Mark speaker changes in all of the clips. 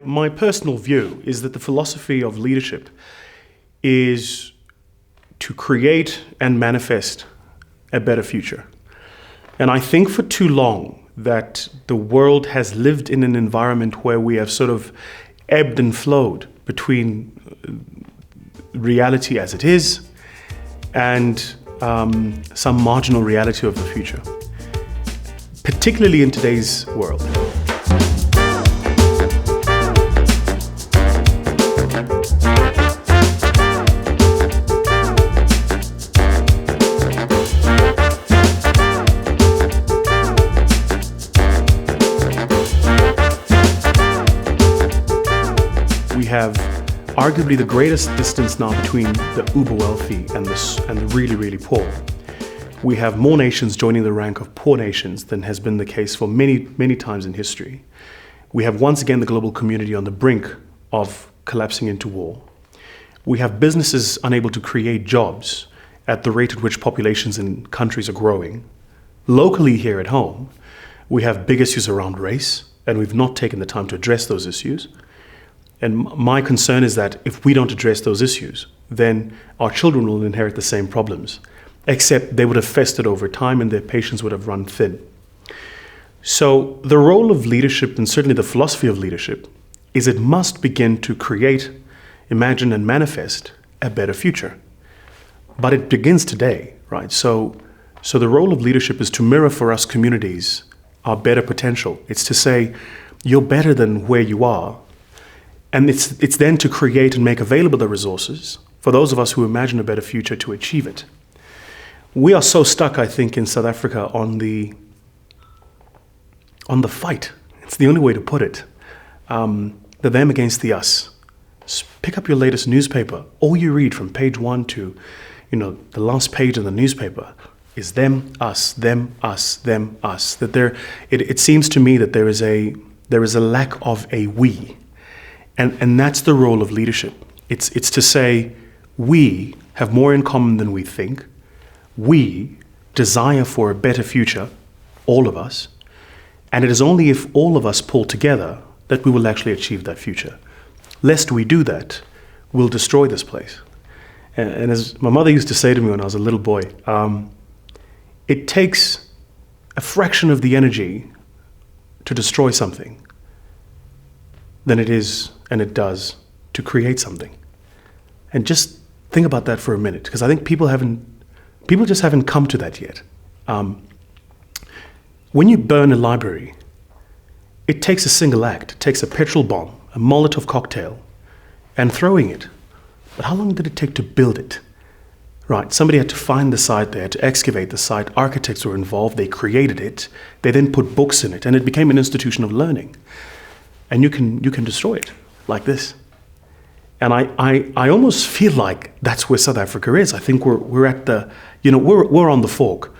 Speaker 1: My personal view is that the philosophy of leadership is to create and manifest a better future. And I think for too long that the world has lived in an environment where we have sort of ebbed and flowed between reality as it is and some marginal reality of the future, particularly in today's world. We have arguably the greatest distance now between the uber wealthy and the really, really poor. We have more nations joining the rank of poor nations than has been the case for many, many times in history. We have once again the global community on the brink of collapsing into war. We have businesses unable to create jobs at the rate at which populations in countries are growing. Locally here at home, we have big issues around race, and we've not taken the time to address those issues. And my concern is that if we don't address those issues, then our children will inherit the same problems, except they would have festered over time and their patience would have run thin. So the role of leadership, and certainly the philosophy of leadership, is it must begin to create, imagine, and manifest a better future. But it begins today, right? So the role of leadership is to mirror for us communities our better potential. It's to say, you're better than where you are. And it's then to create and make available the resources for those of us who imagine a better future to achieve it. We are so stuck, I think, in South Africa on the fight. It's the only way to put it. The them against the us. Pick up your latest newspaper. All you read from page 1 to, the last page of the newspaper is them, us, them, us, them, us. That it seems to me that there is a lack of a we. And that's the role of leadership. It's to say, we have more in common than we think. We desire for a better future, all of us. And it is only if all of us pull together that we will actually achieve that future. Lest we do that, we'll destroy this place. And as my mother used to say to me when I was a little boy, it takes a fraction of the energy to destroy something than it is and it does to create something. And just think about that for a minute, because I think people just haven't come to that yet. When you burn a library, it takes a single act. It takes a petrol bomb, a Molotov cocktail, and throwing it. But how long did it take to build it? Right, somebody had to find the site, they had to excavate the site, architects were involved, they created it, they then put books in it, and it became an institution of learning. And you can destroy it like this. And I almost feel like that's where South Africa is. I think we're at the, we're on the fork,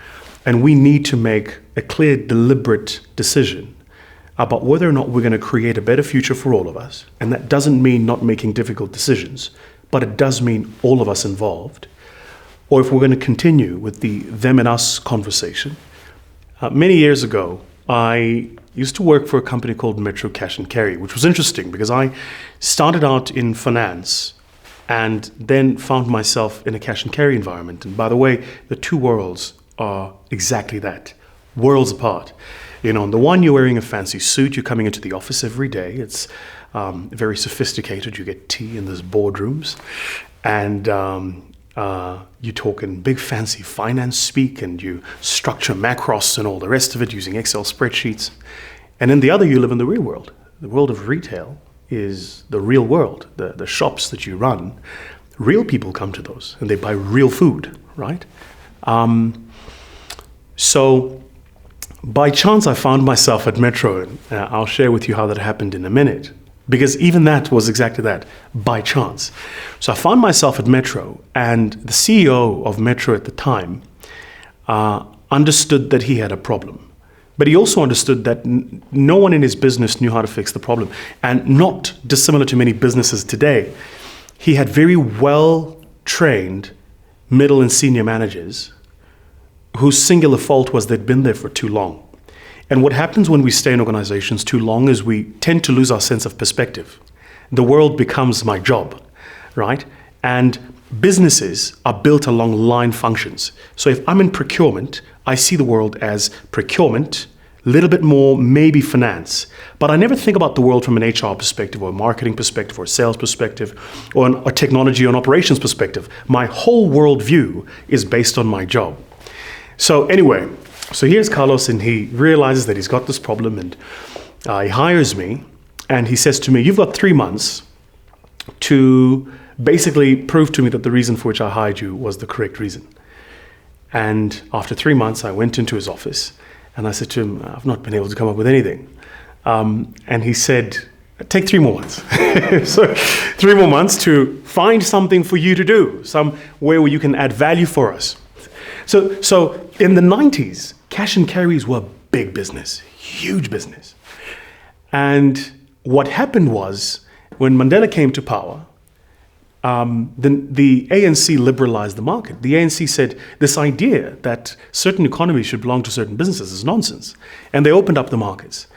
Speaker 1: and we need to make a clear, deliberate decision about whether or not we're going to create a better future for all of us. And that doesn't mean not making difficult decisions, but it does mean all of us involved. Or if we're going to continue with the them and us conversation. Many years ago, I used to work for a company called Metro Cash and Carry, which was interesting because I started out in finance and then found myself in a cash and carry environment. And by the way, the two worlds are exactly that, worlds apart. On the one, you're wearing a fancy suit, you're coming into the office every day. It's very sophisticated. You get tea in those boardrooms, and you talk in big fancy finance speak, and you structure macros and all the rest of it using Excel spreadsheets. And in the other, you live in the real world. The world of retail is the real world, the shops that you run. Real people come to those, and they buy real food, right? So by chance, I found myself at Metro, and I'll share with you how that happened in a minute. Because even that was exactly that, by chance. So I found myself at Metro, and the CEO of Metro at the time understood that he had a problem. But he also understood that no one in his business knew how to fix the problem. And not dissimilar to many businesses today, he had very well-trained middle and senior managers whose singular fault was they'd been there for too long. And what happens when we stay in organizations too long is we tend to lose our sense of perspective. The world becomes my job, right? And businesses are built along line functions. So if I'm in procurement, I see the world as procurement, a little bit more maybe finance. But I never think about the world from an HR perspective or a marketing perspective or a sales perspective or a technology or an operations perspective. My whole worldview is based on my job. So anyway, so here's Carlos, and he realizes that he's got this problem, and he hires me, and he says to me, you've got 3 months to basically prove to me that the reason for which I hired you was the correct reason. And after 3 months, I went into his office, and I said to him, I've not been able to come up with anything. And he said, take 3 more months. So 3 more months to find something for you to do, somewhere where you can add value for us. So in the 90s, cash and carries were big business, huge business. And what happened was, when Mandela came to power, the ANC liberalized the market. The ANC said this idea that certain economies should belong to certain businesses is nonsense. And they opened up the markets.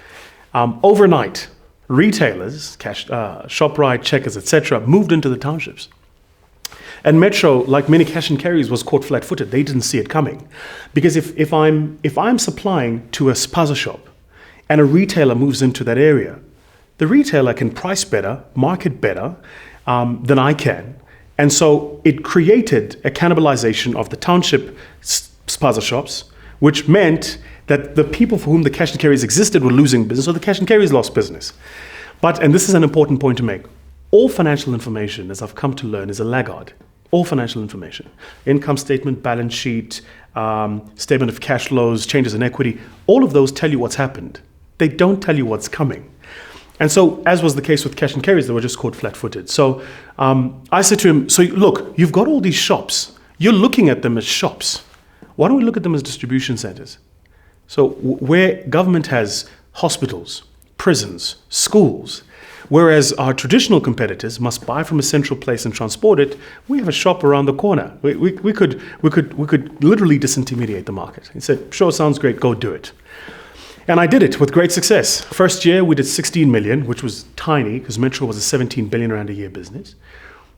Speaker 1: Overnight, retailers, ShopRite, Checkers, etc., moved into the townships. And Metro, like many cash and carries, was caught flat-footed. They didn't see it coming. Because if I'm supplying to a spaza shop and a retailer moves into that area, the retailer can price better, market better than I can. And so it created a cannibalization of the township spaza shops, which meant that the people for whom the cash and carries existed were losing business, or the cash and carries lost business. And this is an important point to make, all financial information, as I've come to learn, is a laggard. All financial information, income statement, balance sheet, statement of cash flows, changes in equity, all of those tell you what's happened. They don't tell you what's coming. And so, as was the case with cash and carries, they were just caught flat-footed. So I said to him, so look, you've got all these shops. You're looking at them as shops. Why don't we look at them as distribution centers? So where government has hospitals, prisons, schools, whereas our traditional competitors must buy from a central place and transport it, we have a shop around the corner. We could literally disintermediate the market. He said, sure, sounds great, go do it. And I did it with great success. First year, we did 16 million, which was tiny, because Metro was a 17 billion rand a year business.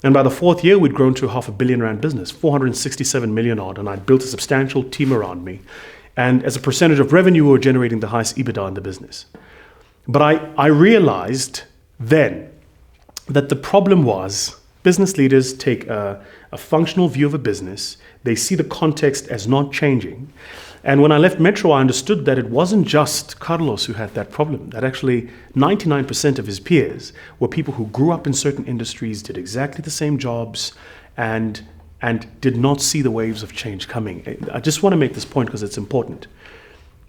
Speaker 1: And by the fourth year, we'd grown to a R500 million business, 467 million odd, and I'd built a substantial team around me. And as a percentage of revenue, we were generating the highest EBITDA in the business. But I realized then that the problem was business leaders take a functional view of a business. They see the context as not changing. And when I left Metro, I understood that it wasn't just Carlos who had that problem, that actually 99% of his peers were people who grew up in certain industries, did exactly the same jobs, and did not see the waves of change coming. I just want to make this point because it's important.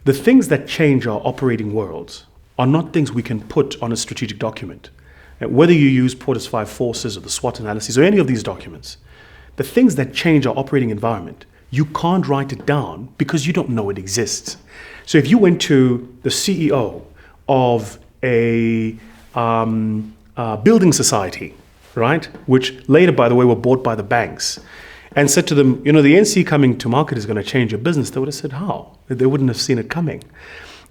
Speaker 1: The things that change our operating worlds are not things we can put on a strategic document. Whether you use Porter's 5 forces or the SWOT analyses or any of these documents, the things that change our operating environment, you can't write it down because you don't know it exists. So if you went to the CEO of a building society, right, which later, by the way, were bought by the banks, and said to them, the NC coming to market is going to change your business, they would have said, how? They wouldn't have seen it coming.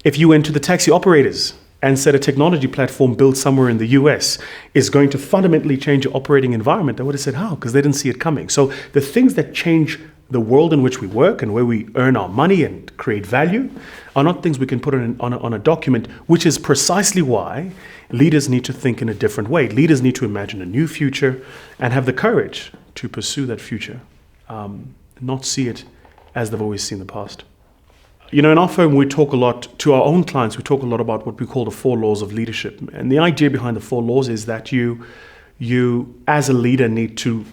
Speaker 1: If you went to the taxi operators and said a technology platform built somewhere in the US is going to fundamentally change your operating environment, they would have said, how? Because they didn't see it coming. So the things that change the world in which we work and where we earn our money and create value are not things we can put on a document, which is precisely why leaders need to think in a different way. Leaders need to imagine a new future and have the courage to pursue that future, not see it as they've always seen the past. In our firm, we talk a lot to our own clients. We talk a lot about what we call the 4 laws of leadership. And the idea behind the 4 laws is that you as a leader need to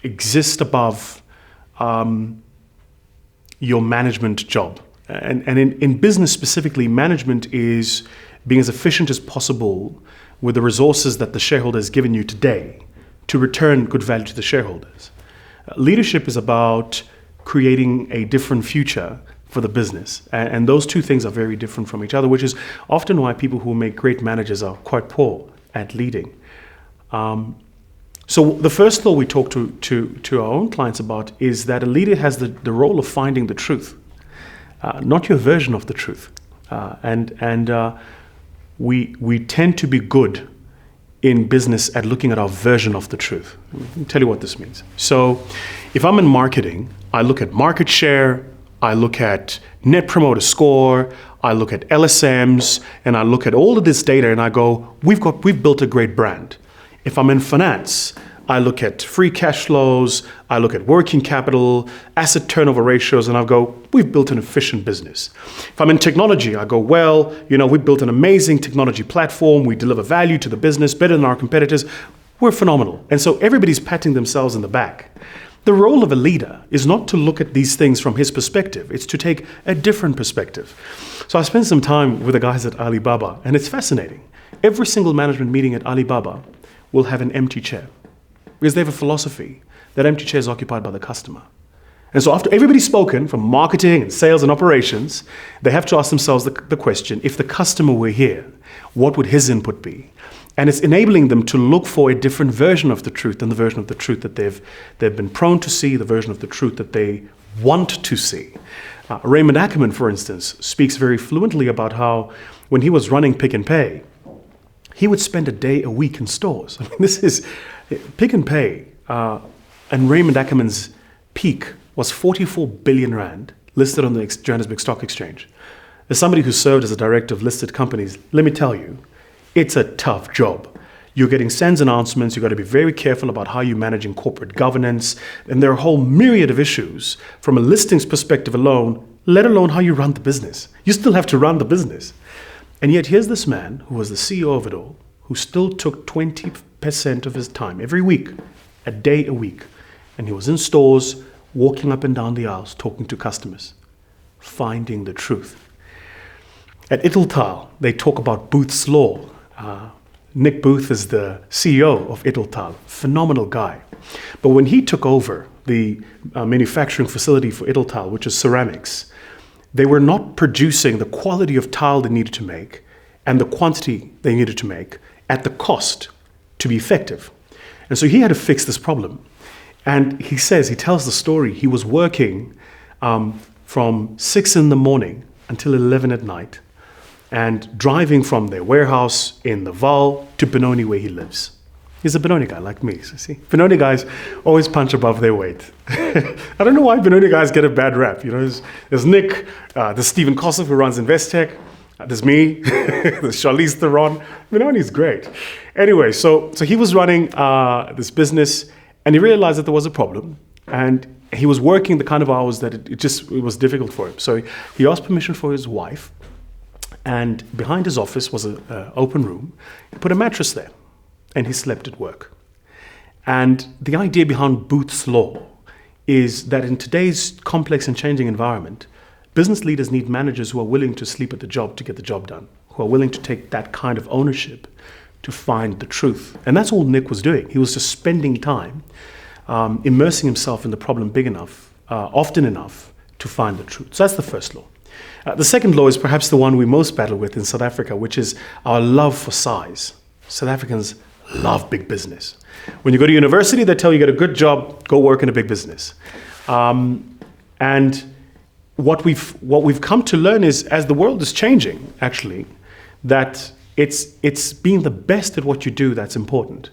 Speaker 1: exist above your management job. And in business specifically, management is being as efficient as possible with the resources that the shareholder has given you today to return good value to the shareholders. Leadership is about creating a different future for the business. And those two things are very different from each other, which is often why people who make great managers are quite poor at leading. So the first law we talk to our own clients about is that a leader has the role of finding the truth, not your version of the truth. We tend to be good in business at looking at our version of the truth. Let me tell you what this means. So if I'm in marketing, I look at market share, I look at net promoter score, I look at LSMs, and I look at all of this data and I go, we've built a great brand. If I'm in finance, I look at free cash flows, I look at working capital, asset turnover ratios, and I go, we've built an efficient business. If I'm in technology, I go, well, we built an amazing technology platform, we deliver value to the business, better than our competitors, we're phenomenal. And so everybody's patting themselves in the back. The role of a leader is not to look at these things from his perspective, it's to take a different perspective. So I spent some time with the guys at Alibaba, and it's fascinating. Every single management meeting at Alibaba will have an empty chair, because they have a philosophy that empty chair is occupied by the customer. And so after everybody's spoken, from marketing and sales and operations, they have to ask themselves the question, if the customer were here, what would his input be? And it's enabling them to look for a different version of the truth than the version of the truth that they've been prone to see, the version of the truth that they want to see. Raymond Ackerman, for instance, speaks very fluently about how when he was running Pick and Pay, he would spend a day a week in stores. I mean, this is Pick and Pay, and Raymond Ackerman's peak was 44 billion rand listed on the Johannesburg Stock Exchange. As somebody who served as a director of listed companies, let me tell you, it's a tough job. You're getting SENS announcements, you've got to be very careful about how you're managing corporate governance, and there are a whole myriad of issues from a listings perspective alone, let alone how you run the business. You still have to run the business. And yet here's this man who was the CEO of it all, who still took 20% of his time every week, a day a week. And he was in stores, walking up and down the aisles, talking to customers, finding the truth. At Italtal, they talk about Booth's Law. Nick Booth is the CEO of Italtal, phenomenal guy. But when he took over the manufacturing facility for Italtal, which is ceramics, they were not producing the quality of tile they needed to make and the quantity they needed to make at the cost to be effective. And so he had to fix this problem. And he tells the story, he was working from 6 in the morning until 11 at night and driving from their warehouse in the Vaal to Benoni where he lives. He's a Benoni guy like me, so see? Benoni guys always punch above their weight. I don't know why Benoni guys get a bad rap. There's Nick, there's Stephen Kossoff who runs Investec, there's me, there's Charlize Theron. Benoni's great. Anyway, so he was running this business and he realized that there was a problem and he was working the kind of hours that it was difficult for him. So he asked permission for his wife, and behind his office was an open room. He put a mattress there and he slept at work. And the idea behind Booth's Law is that in today's complex and changing environment, business leaders need managers who are willing to sleep at the job to get the job done, who are willing to take that kind of ownership to find the truth. And that's all Nick was doing. He was just spending time immersing himself in the problem big enough, often enough, to find the truth. So that's the first law. The second law is perhaps the one we most battle with in South Africa, which is our love for size. South Africans love big business. When you go to university, they tell you get a good job, go work in a big business. And what we've come to learn is, as the world is changing, actually, that it's being the best at what you do that's important,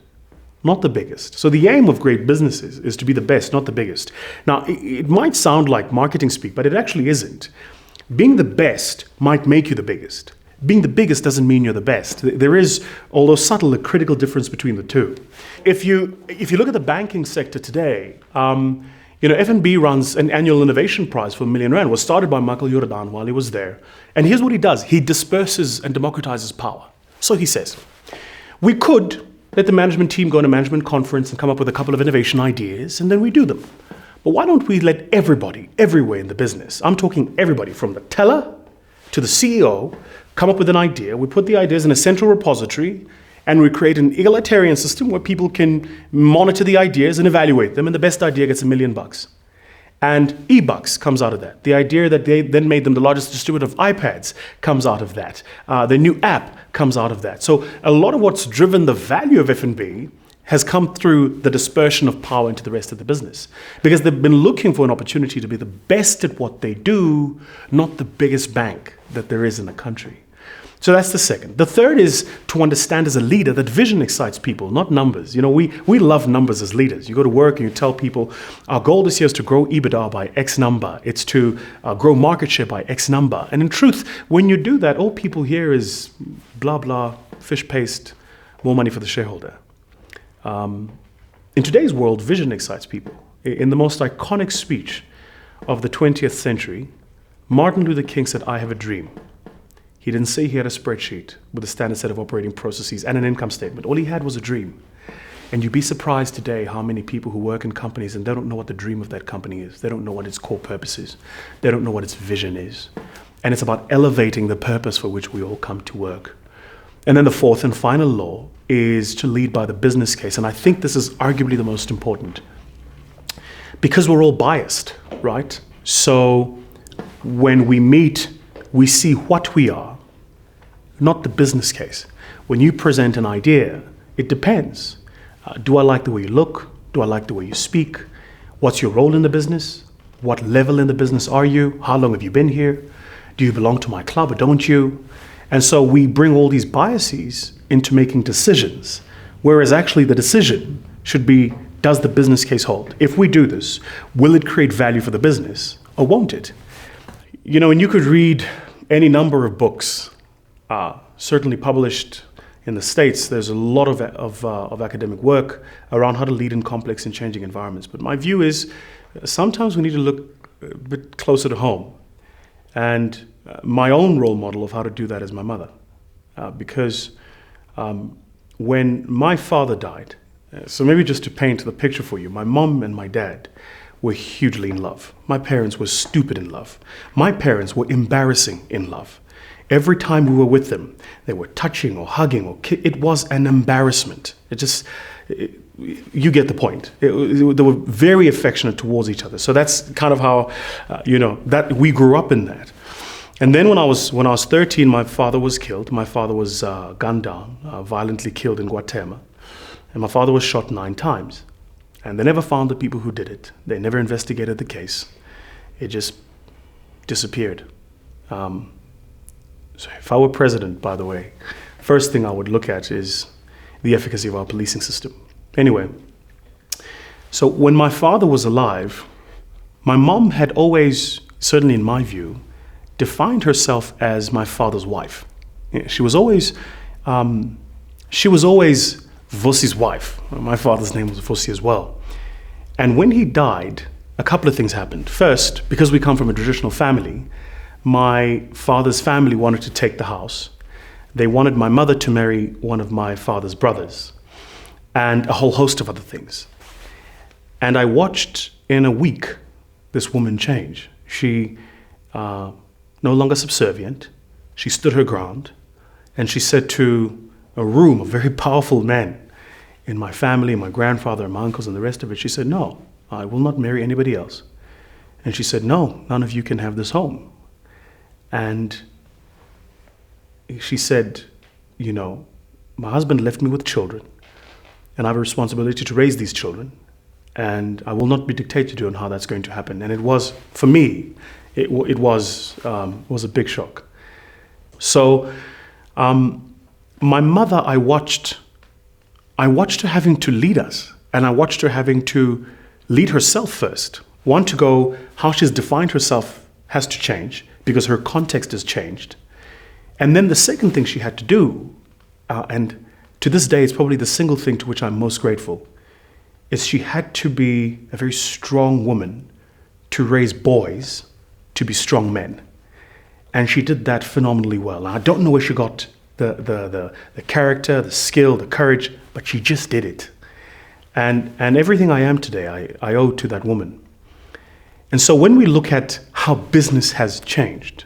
Speaker 1: not the biggest. So the aim of great businesses is to be the best, not the biggest. Now, it might sound like marketing speak, but it actually isn't. Being the best might make you the biggest. Being the biggest doesn't mean you're the best. There is, although subtle, a critical difference between the two. If you look at the banking sector today, FNB runs an annual innovation prize for R1 million. It was started by Michael Jordan while he was there. And here's what he does. He disperses and democratizes power. So he says, we could let the management team go on a management conference and come up with a couple of innovation ideas, and then we do them. But why don't we let everybody, everywhere in the business, I'm talking everybody from the teller to the CEO, come up with an idea. We put the ideas in a central repository and we create an egalitarian system where people can monitor the ideas and evaluate them, and the best idea gets $1 million. And eBucks comes out of that. The idea that they then made them the largest distributor of iPads comes out of that. The new app comes out of that. So a lot of what's driven the value of F&B has come through the dispersion of power into the rest of the business, because they've been looking for an opportunity to be the best at what they do, not the biggest bank that there is in the country. So that's the second. The third is to understand as a leader that vision excites people, not numbers. We love numbers as leaders. You go to work and you tell people, our goal this year is to grow EBITDA by X number. It's to grow market share by X number. And in truth, when you do that, all people hear is blah, blah, fish paste, more money for the shareholder. In today's world, vision excites people. In the most iconic speech of the 20th century, Martin Luther King said, "I have a dream." He didn't say he had a spreadsheet with a standard set of operating processes and an income statement. All he had was a dream. And you'd be surprised today how many people who work in companies and they don't know what the dream of that company is. They don't know what its core purpose is. They don't know what its vision is. And it's about elevating the purpose for which we all come to work. And then the fourth and final law is to lead by the business case. And I think this is arguably the most important, because we're all biased, right? So when we meet, we see what we are, not the business case. When you present an idea, it depends. Do I like the way you look? Do I like the way you speak? What's your role in the business? What level in the business are you? How long have you been here? Do you belong to my club or don't you? And so we bring all these biases into making decisions, whereas actually the decision should be, does the business case hold? If we do this, will it create value for the business or won't it? And you could read any number of books, certainly published in the States. There's a lot of academic work around how to lead in complex and changing environments. But my view is sometimes we need to look a bit closer to home. And my own role model of how to do that is my mother. Because when my father died, so maybe just to paint the picture for you, my mom and my dad were hugely in love. My parents were stupid in love. My parents were embarrassing in love. Every time we were with them, they were touching or hugging it was an embarrassment. You get the point. They were very affectionate towards each other. So that's kind of how, that we grew up in that. And then when I was 13, my father was killed. My father was gunned down, violently killed in Guatemala. And my father was shot 9 times. And they never found the people who did it. They never investigated the case. It just disappeared. So if I were president, by the way, first thing I would look at is the efficacy of our policing system. Anyway, so when my father was alive, my mom had always, certainly in my view, defined herself as my father's wife. She was always Vusi's wife. My father's name was Vusi as well. And when he died, a couple of things happened. First, because we come from a traditional family, my father's family wanted to take the house. They wanted my mother to marry one of my father's brothers, and a whole host of other things. And I watched in a week this woman change. She no longer subservient. She stood her ground, and she said to a room of very powerful men in my family, my grandfather, my uncles, and the rest of it, she said, "No, I will not marry anybody else." And she said, "No, none of you can have this home." And she said, my husband left me with children, and I have a responsibility to raise these children, and I will not be dictated to on how that's going to happen. And it was, for me, it was a big shock. So my mother, I watched her having to lead us, and I watched her having to lead herself first. One, to go, how she's defined herself has to change because her context has changed. And then the second thing she had to do, and to this day it's probably the single thing to which I'm most grateful, is she had to be a very strong woman to raise boys to be strong men. And she did that phenomenally well. Now, I don't know where she got the character, the skill, the courage, but she just did it. And everything I am today, I owe to that woman. And so when we look at how business has changed,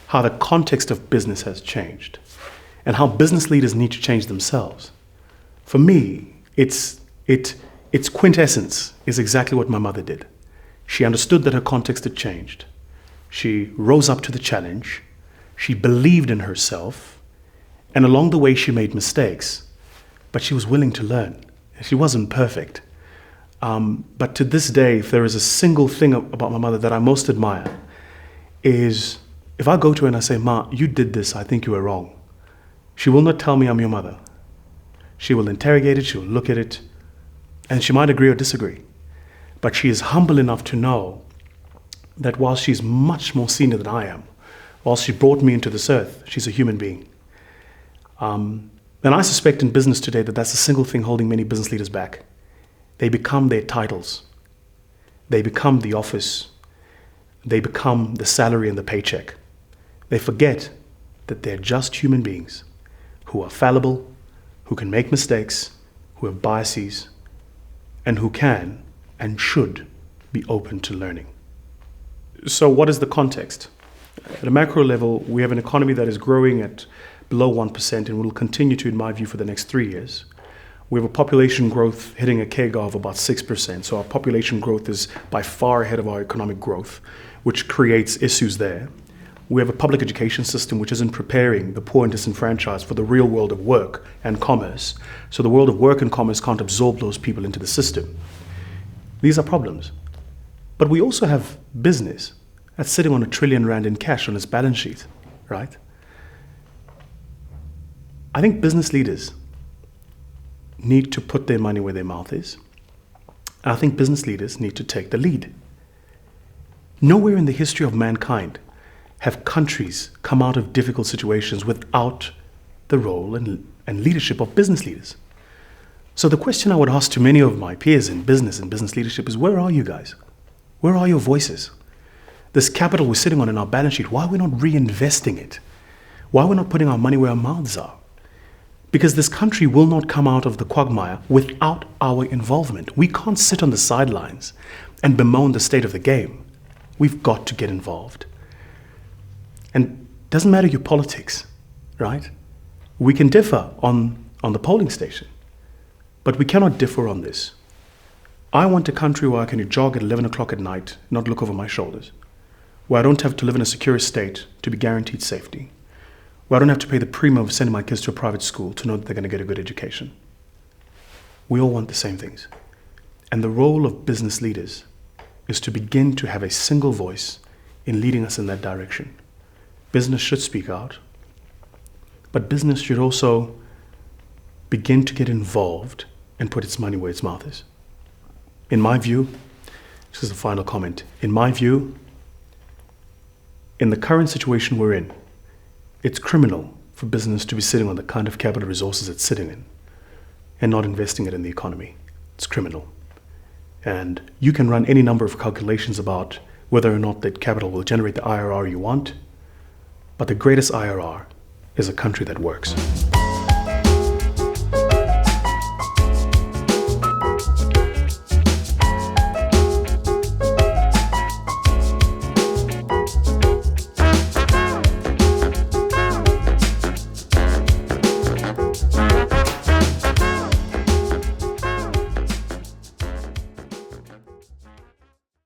Speaker 1: how the context of business has changed, and how business leaders need to change themselves, for me, its quintessence is exactly what my mother did. She understood that her context had changed. She rose up to the challenge. She believed in herself. And along the way, she made mistakes, but she was willing to learn. She wasn't perfect. But to this day, if there is a single thing about my mother that I most admire, is if I go to her and I say, "Ma, you did this, I think you were wrong," she will not tell me I'm your mother. She will interrogate it, she will look at it, and she might agree or disagree. But she is humble enough to know that while she's much more senior than I am, while she brought me into this earth, she's a human being. And I suspect in business today that that's the single thing holding many business leaders back. They become their titles. They become the office. They become the salary and the paycheck. They forget that they're just human beings who are fallible, who can make mistakes, who have biases, and who can and should be open to learning. So what is the context? At a macro level, we have an economy that is growing at below 1% and will continue to, in my view, for the next 3 years. We have a population growth hitting a CAGR of about 6%. So our population growth is by far ahead of our economic growth, which creates issues there. We have a public education system which isn't preparing the poor and disenfranchised for the real world of work and commerce. So the world of work and commerce can't absorb those people into the system. These are problems. But we also have business that's sitting on R1 trillion in cash on its balance sheet, right? I think business leaders need to put their money where their mouth is. I think business leaders need to take the lead. Nowhere in the history of mankind have countries come out of difficult situations without the role and leadership of business leaders. So the question I would ask to many of my peers in business and business leadership is, where are you guys? Where are your voices? This capital we're sitting on in our balance sheet, why are we not reinvesting it? Why are we not putting our money where our mouths are? Because this country will not come out of the quagmire without our involvement. We can't sit on the sidelines and bemoan the state of the game. We've got to get involved. And it doesn't matter your politics, right? We can differ on the polling station, but we cannot differ on this. I want a country where I can jog at 11 o'clock at night, not look over my shoulders, where I don't have to live in a secure state to be guaranteed safety, where I don't have to pay the premium of sending my kids to a private school to know that they're going to get a good education. We all want the same things. And the role of business leaders is to begin to have a single voice in leading us in that direction. Business should speak out, but business should also begin to get involved and put its money where its mouth is. In my view, this is the final comment, in my view, in the current situation we're in, it's criminal for business to be sitting on the kind of capital resources it's sitting in and not investing it in the economy. It's criminal. And you can run any number of calculations about whether or not that capital will generate the IRR you want, but the greatest IRR is a country that works.